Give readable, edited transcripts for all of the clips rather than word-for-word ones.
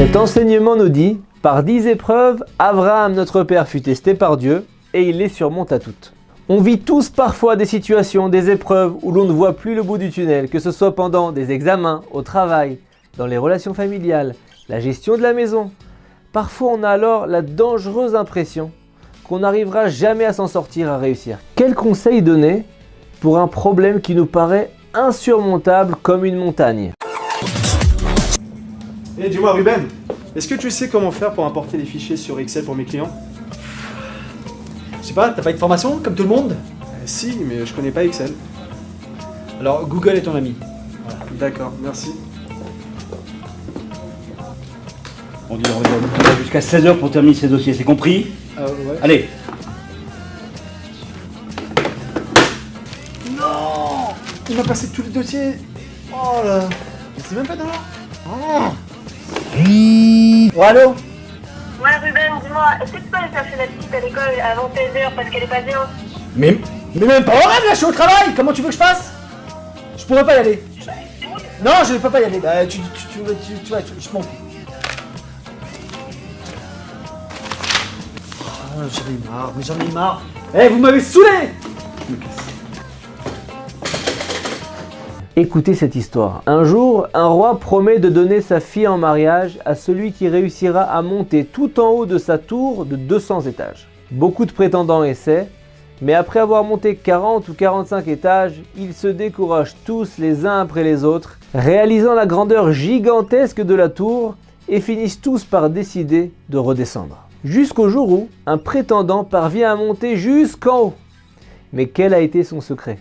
Cet enseignement nous dit, par 10 épreuves, Abraham notre père fut testé par Dieu et il les surmonta toutes. On vit tous parfois des situations, des épreuves où l'on ne voit plus le bout du tunnel, que ce soit pendant des examens, au travail, dans les relations familiales, la gestion de la maison. Parfois on a alors la dangereuse impression qu'on n'arrivera jamais à s'en sortir, à réussir. Quel conseil donner pour un problème qui nous paraît insurmontable comme une montagne? Eh, dis-moi Ruben, est-ce que tu sais comment faire pour importer les fichiers sur Excel pour mes clients? Je sais pas, t'as pas eu de formation comme tout le monde? Si, mais je connais pas Excel. Alors Google est ton ami. Voilà. D'accord, merci. On dit on a jusqu'à 16h pour terminer ces dossiers, c'est compris? Ouais. Allez. Non, il m'a passé tous les dossiers. Oh là, c'est même pas dans l'ordre. Oh allô? Ouais Ruben, dis-moi, est-ce que tu peux aller chercher la petite à l'école avant 16h parce qu'elle est pas bien? Mais même pas horaire, là je suis au travail, comment tu veux que je fasse? Je pourrais pas y aller. Non, je peux pas y aller. Bah tu vois, je m'en fous. Oh, j'en ai marre. Eh, vous m'avez saoulé! Écoutez cette histoire. Un jour, un roi promet de donner sa fille en mariage à celui qui réussira à monter tout en haut de sa tour de 200 étages. Beaucoup de prétendants essaient, mais après avoir monté 40 ou 45 étages, ils se découragent tous les uns après les autres, réalisant la grandeur gigantesque de la tour et finissent tous par décider de redescendre. Jusqu'au jour où un prétendant parvient à monter jusqu'en haut. Mais quel a été son secret ?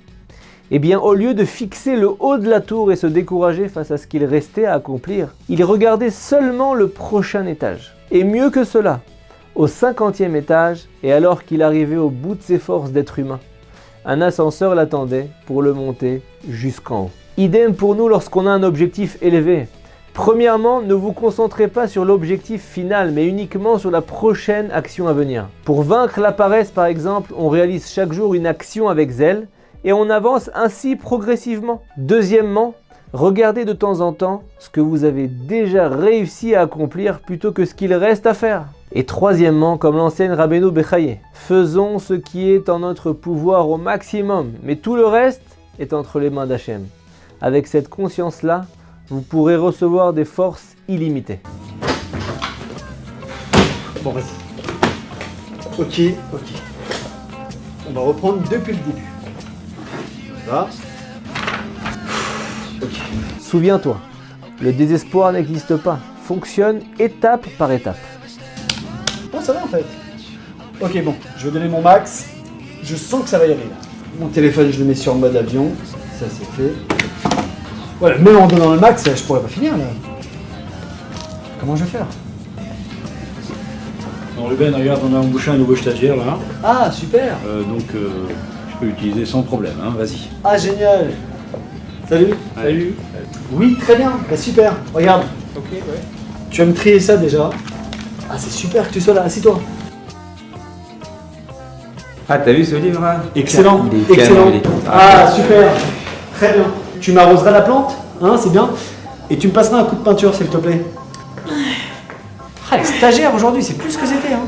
Eh bien, au lieu de fixer le haut de la tour et se décourager face à ce qu'il restait à accomplir, il regardait seulement le prochain étage. Et mieux que cela, au 50e étage, et alors qu'il arrivait au bout de ses forces d'être humain, un ascenseur l'attendait pour le monter jusqu'en haut. Idem pour nous lorsqu'on a un objectif élevé. Premièrement, ne vous concentrez pas sur l'objectif final, mais uniquement sur la prochaine action à venir. Pour vaincre la paresse, par exemple, on réalise chaque jour une action avec zèle, et on avance ainsi progressivement. Deuxièmement, regardez de temps en temps ce que vous avez déjà réussi à accomplir plutôt que ce qu'il reste à faire. Et troisièmement, comme l'enseigne Rabbeinu Bechaye, faisons ce qui est en notre pouvoir au maximum, mais tout le reste est entre les mains d'Hachem. Avec cette conscience-là, vous pourrez recevoir des forces illimitées. Bon, vas-y. Ok. On va reprendre depuis le début. Là. Ok. Souviens-toi, le désespoir n'existe pas. Fonctionne étape par étape. Bon, ça va en fait. Ok, bon, je vais donner mon max. Je sens que ça va y aller là. Mon téléphone, je le mets sur mode avion. Ça, c'est fait. Voilà, même en donnant le max, je pourrais pas finir là. Comment je vais faire? Non, Ruben, regarde, on a embauché un nouveau stagiaire là. Ah, super. Donc, je peux l'utiliser sans problème, hein, vas-y. Ah, génial. Salut. Salut. Oui, très bien. Bah, super. Regarde. Ok, ouais. Tu vas me trier ça déjà. Ah, c'est super que tu sois là. Assis-toi. Ah, t'as vu ce livre hein? Excellent. Il est Excellent. canon, il est- Ah, super. Très bien. Tu m'arroseras la plante, hein, c'est bien. Et tu me passeras un coup de peinture, s'il te plaît. Ah, les stagiaires aujourd'hui, c'est plus ce que c'était. Hein.